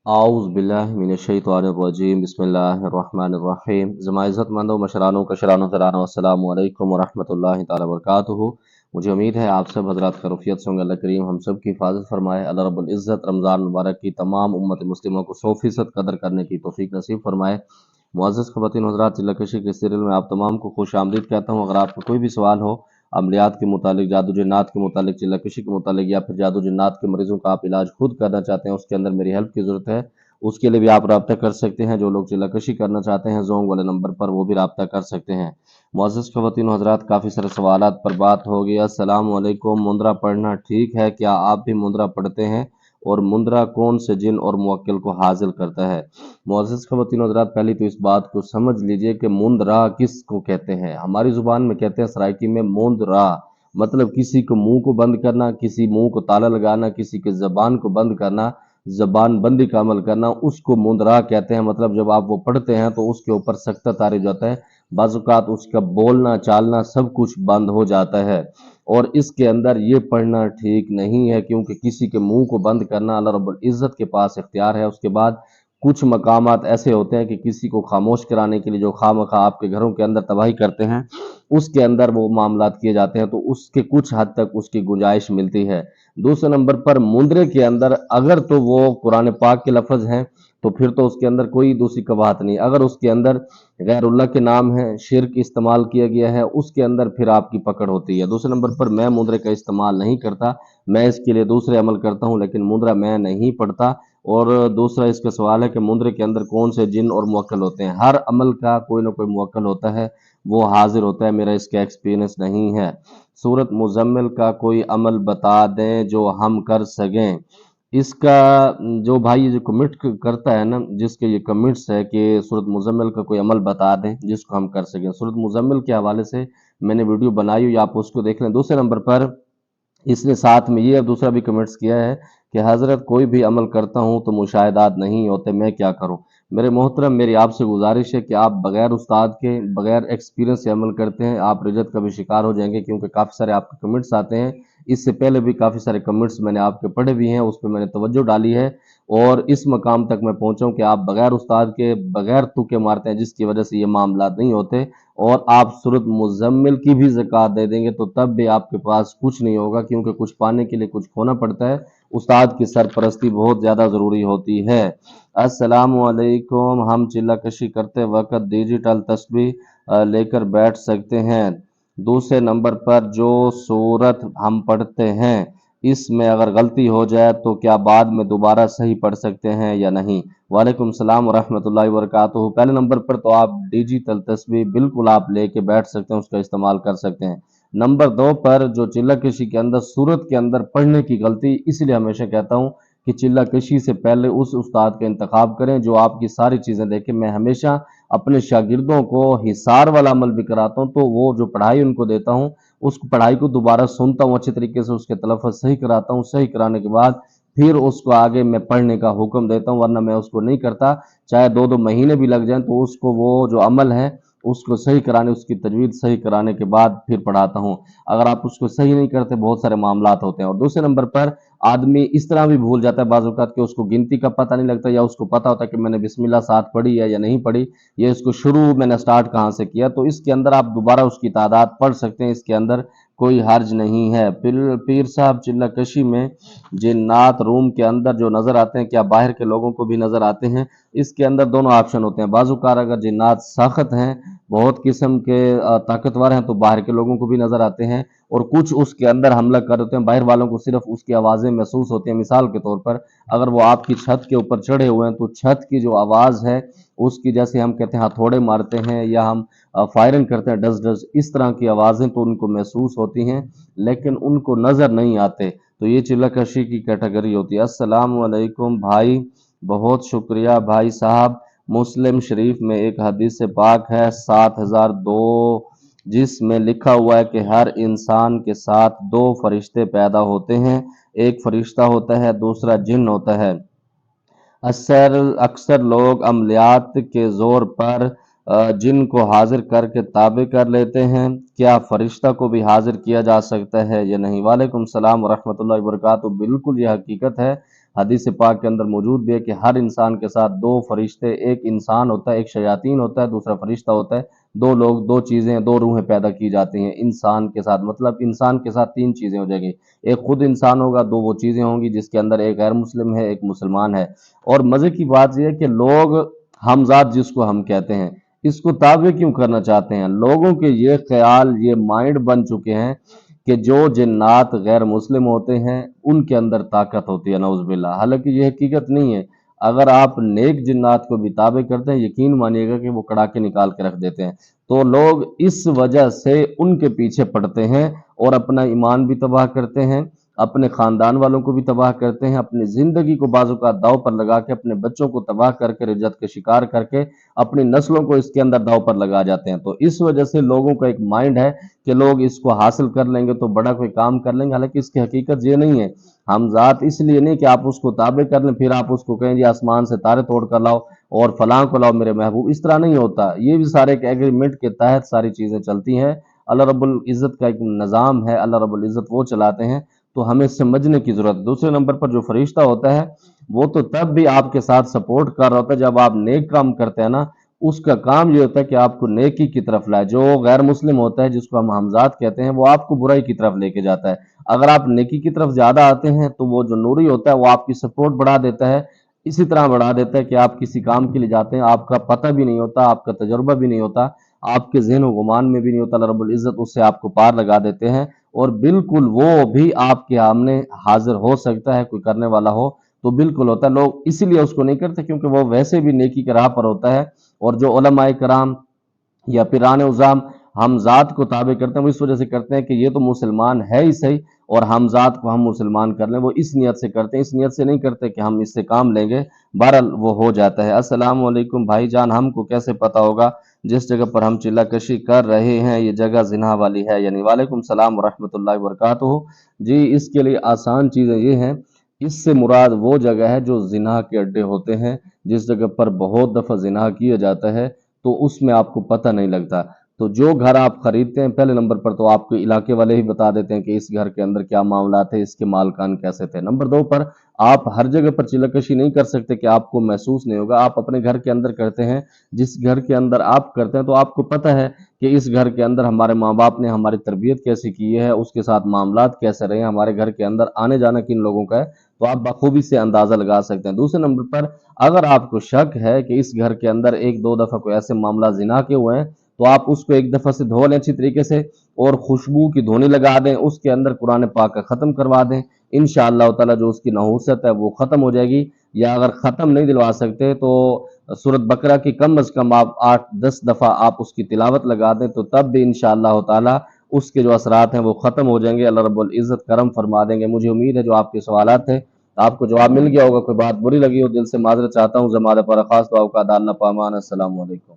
आउज़ बिल्लाहि मिनश्शैतानिर्रजीम बिस्मिल्लाहिर्रहमानिर्रहीम। ज़मा इज़्ज़त मंदो मशरानो कशरानो तरानो अस्सलामु अलैकुम वरहमतुल्लाहि ताला वबरकातुहू। मुझे उम्मीद है आप सब हज़रात खैरियत से होंगे। अल्लाह करीम हम सब की हिफाजत फरमाए। अल्लाह रब्बुल इज़्ज़त रमज़ान मुबारक की तमाम उम्मत मुस्लिमों को 100% कदर करने की तौफीक नसीब फरमाए। मुअज़्ज़ज़ ख़वातीन हज़रात, चिल्ला-कशी के सीरियल में आप तमाम को खुश आमदीद कहता हूँ। अगर आपको कोई भी सवाल हो अमलियात के मुतालिक, जादू जिन्नात के मुतालिक, चिल्ला-कशी के मुतालिक, या फिर जादू जिन्नात के मरीज़ों का आप इलाज खुद करना चाहते हैं, उसके अंदर मेरी हेल्प की ज़रूरत है, उसके लिए भी आप रब्ता कर सकते हैं। जो लोग चिल्ला-कशी करना चाहते हैं ज़ोंग वाले नंबर पर, वो भी रब्ता कर सकते हैं। मुअज़्ज़ज़ ख़वातीन हज़रात, काफ़ी सारे सवालात पर बात हो गई। अस्सलामु अलैकुम। मुंदरा पढ़ना ठीक है क्या? आप भी मुंदरा पढ़ते हैं? और मुंदरा कौन से जिन और मुवक्किल को हासिल करता है? मुअज़्ज़ज़ ख़वातीन हज़रात, पहले तो इस बात को समझ लीजिए कि मुंदरा किसको कहते हैं। हमारी ज़ुबान में कहते हैं सराइकी में मुंदरा, मतलब किसी को मुंह को बंद करना, किसी मुंह को ताला लगाना, किसी के ज़बान को बंद करना, ज़बान बंदी का अमल करना, उसको मुंदरा कहते हैं। मतलब जब आप वो पढ़ते हैं तो उसके ऊपर सख्त तारी हो जाता है, बाज़-औक़ात उसका बोलना चालना सब कुछ बंद हो जाता है। और इसके अंदर ये पढ़ना ठीक नहीं है, क्योंकि किसी के मुंह को बंद करना अल्लाह रब्बुल इज़्ज़त के पास इख्तियार है। उसके बाद कुछ मकामात ऐसे होते हैं कि किसी को खामोश कराने के लिए जो खामखा आपके घरों के अंदर तबाही करते हैं, उसके अंदर वो मामलात किए जाते हैं, तो उसके कुछ हद तक उसकी गुंजाइश मिलती है। दूसरे नंबर पर मुंदरे के अंदर अगर तो वो कुरान पाक के लफ्ज़ हैं, तो फिर तो उसके अंदर कोई दूसरी कबाहत नहीं। अगर उसके अंदर गैरुल्लाह के नाम है, शिर्क इस्तेमाल किया गया है, उसके अंदर फिर आपकी पकड़ होती है। दूसरे नंबर पर मैं मुंदरे का इस्तेमाल नहीं करता, मैं इसके लिए दूसरे अमल करता हूँ, लेकिन मुंदरा मैं नहीं पढ़ता। और दूसरा इसका सवाल है कि मुंदरे के अंदर कौन से जिन और मुवक्किल होते हैं। हर अमल का कोई ना कोई मुवक्किल होता है, वो हाजिर होता है। मेरा इसका एक्सपीरियंस नहीं है। सूरत मुज़म्मिल का कोई अमल बता दें जो हम कर सकें। इसका जो भाई ये जो कमिट करता है ना, जिसके ये कमिट्स है कि सूरत मुज़म्मिल का कोई अमल बता दें जिसको हम कर सकें, सूरत मुज़म्मिल के हवाले से मैंने वीडियो बनाई हुई, आप उसको देख लें। दूसरे नंबर पर इसने साथ में ये दूसरा भी कमेंट्स किया है कि हज़रत कोई भी अमल करता हूँ तो मुशाहिदात नहीं होते, मैं क्या करूँ? मेरे मोहतरम, मेरी आपसे गुजारिश है कि आप बगैर उस्ताद के, बगैर एक्सपीरियंस से अमल करते हैं, आप रिजत का भी शिकार हो जाएंगे, क्योंकि काफ़ी सारे आपके कमेंट्स आते हैं। इससे पहले भी काफ़ी सारे कमेंट्स मैंने आपके पढ़े भी हैं, उस पर मैंने तवज्जो डाली है, और इस मकाम तक मैं पहुँचा हूँ कि आप बगैर उस्ताद के बगैर तुक्के मारते हैं, जिसकी वजह से ये मामला नहीं होते। और आप सूरत मुज़म्मिल की भी ज़कात दे देंगे तो तब भी आपके पास कुछ नहीं होगा, क्योंकि कुछ पाने के लिए कुछ खोना पड़ता है। उस्ताद की सरपरस्ती बहुत ज़्यादा ज़रूरी होती है। अस्सलामु अलैकुम। हम चिल्ला-कशी करते वक़्त डिजिटल तस्बीह लेकर बैठ सकते हैं। दूसरे नंबर पर जो सूरत हम पढ़ते हैं, इसमें अगर गलती हो जाए तो क्या बाद में दोबारा सही पढ़ सकते हैं या नहीं? वालेकुम सलाम वरहमतुल्लाहि वबरकातुहू। पहले नंबर पर तो आप डिजिटल तस्बीह बिल्कुल आप लेके बैठ सकते हैं, उसका इस्तेमाल कर सकते हैं। नंबर 2 पर जो चिल्ला कशी के अंदर सूरत के अंदर पढ़ने की गलती, इसलिए हमेशा कहता हूँ कि चिल्ला कशी से पहले उस उस्ताद का इंतखाब करें जो आपकी सारी चीज़ें देखे। मैं हमेशा अपने शागिर्दों को हिसार वाला अमल भी कराता हूँ, तो वो जो पढ़ाई उनको देता हूँ, उस पढ़ाई को दोबारा सुनता हूँ अच्छे तरीके से, उसके तलफ़्फ़ुज़ सही कराता हूँ। सही कराने के बाद फिर उसको आगे मैं पढ़ने का हुक्म देता हूँ, वरना मैं उसको नहीं करता। चाहे 2-2 महीने भी लग जाएँ, तो उसको वो जो अमल है, उसको सही कराने, उसकी तजवीज़ सही कराने के बाद फिर पढ़ाता हूँ। अगर आप उसको सही नहीं करते, बहुत सारे मामलात होते हैं। और दूसरे नंबर पर आदमी इस तरह भी भूल जाता है बाज़ औक़ात कि उसको गिनती का पता नहीं लगता, या उसको पता होता है कि मैंने बिस्मिल्लाह साथ पढ़ी है या नहीं पढ़ी, या इसको शुरू मैंने स्टार्ट कहाँ से किया। तो इसके अंदर आप दोबारा उसकी तादाद पढ़ सकते हैं, इसके अंदर कोई हर्ज नहीं है। पीर साहब चिल्ला कशी में जिन्नात रूम के अंदर जो नज़र आते हैं, क्या बाहर के लोगों को भी नज़र आते हैं? इसके अंदर दोनों ऑप्शन होते हैं। बाज़-औक़ात अगर जिन्नात सख्त हैं, बहुत किस्म के ताकतवर हैं, तो बाहर के लोगों को भी नज़र आते हैं, और कुछ उसके अंदर हमला कर देते हैं। बाहर वालों को सिर्फ उसकी आवाज़ें महसूस होती हैं। मिसाल के तौर पर अगर वो आपकी छत के ऊपर चढ़े हुए हैं, तो छत की जो आवाज़ है, उसकी जैसे हम कहते हैं हथौड़े मारते हैं, या हम फायरिंग करते हैं डज़ डज़, इस तरह की आवाज़ें तो उनको महसूस होती हैं, लेकिन उनको नज़र नहीं आते। तो ये चिल्ला-कशी की कैटेगरी होती है। अस्सलाम वालेकुम भाई, बहुत शुक्रिया भाई साहब। मुस्लिम शरीफ में एक हदीस पाक है 7002, जिसमें लिखा हुआ है कि हर इंसान के साथ 2 फरिश्ते पैदा होते हैं, एक फरिश्ता होता है, दूसरा जिन होता है। अक्सर लोग अमलियात के ज़ोर पर जिन को हाजिर करके ताबे कर लेते हैं। क्या फरिश्ता को भी हाजिर किया जा सकता है या नहीं? वालेकुम सलाम वरहमतुल्लाहि वबरकातुहू। बिल्कुल ये हकीकत है, حدیث پاک کے اندر موجود بھی ہے کہ ہر انسان کے ساتھ دو فرشتے، ایک انسان ہوتا ہے، ایک شیاطین ہوتا ہے، دوسرا فرشتہ ہوتا ہے، دو لوگ، دو چیزیں، دو روحیں پیدا کی جاتی ہیں انسان کے ساتھ، مطلب انسان کے ساتھ تین چیزیں ہو جائیں گی، ایک خود انسان ہوگا، دو وہ چیزیں ہوں گی جس کے اندر ایک غیر مسلم ہے، ایک مسلمان ہے۔ اور مزے کی بات یہ ہے کہ لوگ حمزات جس کو ہم کہتے ہیں، اس کو تابع کیوں کرنا چاہتے ہیں؟ لوگوں کے یہ خیال، یہ مائنڈ بن چکے ہیں کہ جو جنات غیر مسلم ہوتے ہیں ان کے اندر طاقت ہوتی ہے، نعوذ باللہ، حالانکہ یہ حقیقت نہیں ہے۔ اگر آپ نیک جنات کو بھی تابع کرتے ہیں، یقین مانیے گا کہ وہ کڑاکے نکال کے رکھ دیتے ہیں۔ تو لوگ اس وجہ سے ان کے پیچھے پڑتے ہیں اور اپنا ایمان بھی تباہ کرتے ہیں، اپنے خاندان والوں کو بھی تباہ کرتے ہیں، اپنی زندگی کو بعض اوقات داؤ پر لگا کے، اپنے بچوں کو تباہ کر کے، رجعت کے شکار کر کے، اپنی نسلوں کو اس کے اندر داؤ پر لگا جاتے ہیں۔ تو اس وجہ سے لوگوں کا ایک مائنڈ ہے کہ لوگ اس کو حاصل کر لیں گے تو بڑا کوئی کام کر لیں گے، حالانکہ اس کی حقیقت یہ نہیں ہے۔ ہم ذات اس لیے نہیں کہ آپ اس کو تابع کر لیں، پھر آپ اس کو کہیں جی آسمان سے تارے توڑ کر لاؤ اور فلاں کو لاؤ میرے محبوب، اس طرح نہیں ہوتا۔ یہ بھی سارے ایک ایگریمنٹ کے تحت ساری چیزیں چلتی ہیں۔ اللہ رب العزت کا ایک نظام ہے، اللہ رب العزت وہ چلاتے ہیں، تو ہمیں سمجھنے کی ضرورت ہے۔ دوسرے نمبر پر جو فرشتہ ہوتا ہے وہ تو تب بھی آپ کے ساتھ سپورٹ کر رہا ہوتا ہے جب آپ نیک کام کرتے ہیں نا، اس کا کام یہ ہوتا ہے کہ آپ کو نیکی کی طرف لائے۔ جو غیر مسلم ہوتا ہے جس کو ہم حمزات کہتے ہیں، وہ آپ کو برائی کی طرف لے کے جاتا ہے۔ اگر آپ نیکی کی طرف زیادہ آتے ہیں تو وہ جو نوری ہوتا ہے وہ آپ کی سپورٹ بڑھا دیتا ہے، اسی طرح بڑھا دیتا ہے کہ آپ کسی کام کے لیے جاتے ہیں، آپ کا پتہ بھی نہیں ہوتا، آپ کا تجربہ بھی نہیں ہوتا، آپ کے ذہن و گمان میں بھی نہیں ہوتا، اللہ رب العزت اس سے آپ کو پار لگا دیتے ہیں، اور بالکل وہ بھی آپ کے سامنے حاضر ہو سکتا ہے، کوئی کرنے والا ہو تو بالکل ہوتا ہے۔ لوگ اسی لیے اس کو نہیں کرتے کیونکہ وہ ویسے بھی نیکی کے راہ پر ہوتا ہے، اور جو علماء کرام یا پیران عظام ہم ذات کو تابع کرتے ہیں وہ اس وجہ سے کرتے ہیں کہ یہ تو مسلمان ہے ہی صحیح، اور ہم ذات کو ہم مسلمان کر لیں، وہ اس نیت سے کرتے ہیں، اس نیت سے نہیں کرتے کہ ہم اس سے کام لیں گے، بہرحال وہ ہو جاتا ہے۔ السلام علیکم بھائی جان، ہم کو کیسے پتہ ہوگا جس جگہ پر ہم چلہ کشی کر رہے ہیں یہ جگہ زنا والی ہے یعنی؟ وعلیکم السلام ورحمۃ اللہ وبرکاتہ۔ جی اس کے لیے آسان چیزیں یہ ہیں، اس سے مراد وہ جگہ ہے جو زنا کے اڈے ہوتے ہیں، جس جگہ پر بہت دفعہ زنا کیا جاتا ہے تو اس میں آپ کو پتہ نہیں لگتا۔ تو جو گھر آپ خریدتے ہیں، پہلے نمبر پر تو آپ کے علاقے والے ہی بتا دیتے ہیں کہ اس گھر کے اندر کیا معاملات تھے، اس کے مالکان کیسے تھے۔ نمبر دو پر آپ ہر جگہ پر چلہ کشی نہیں کر سکتے کہ آپ کو محسوس نہیں ہوگا، آپ اپنے گھر کے اندر کرتے ہیں، جس گھر کے اندر آپ کرتے ہیں تو آپ کو پتہ ہے کہ اس گھر کے اندر ہمارے ماں باپ نے ہماری تربیت کیسی کی ہے، اس کے ساتھ معاملات کیسے رہے ہیں، ہمارے گھر کے اندر آنے جانا کن لوگوں کا ہے، تو آپ بخوبی سے اندازہ لگا سکتے ہیں۔ دوسرے نمبر پر اگر آپ کو شک ہے کہ اس گھر کے اندر ایک دو دفعہ کوئی ایسے معاملات زنا کے ہوئے ہیں تو آپ اس کو ایک دفعہ سے دھو لیں اچھی طریقے سے، اور خوشبو کی دھونی لگا دیں، اس کے اندر قرآن پاک کا ختم کروا دیں، انشاءاللہ تعالی جو اس کی نحوست ہے وہ ختم ہو جائے گی۔ یا اگر ختم نہیں دلوا سکتے تو سورۃ بقرہ کی کم از کم آپ 8-10 دفعہ آپ اس کی تلاوت لگا دیں، تو تب بھی انشاءاللہ تعالی اس کے جو اثرات ہیں وہ ختم ہو جائیں گے، اللہ رب العزت کرم فرما دیں گے۔ مجھے امید ہے جو آپ کے سوالات تھے آپ کو جواب مل گیا ہوگا، کوئی بات بری لگی ہو دل سے معذرت چاہتا ہوں، زمانہ پر خاص دعا کا اللہ پامان۔ السلام علیکم۔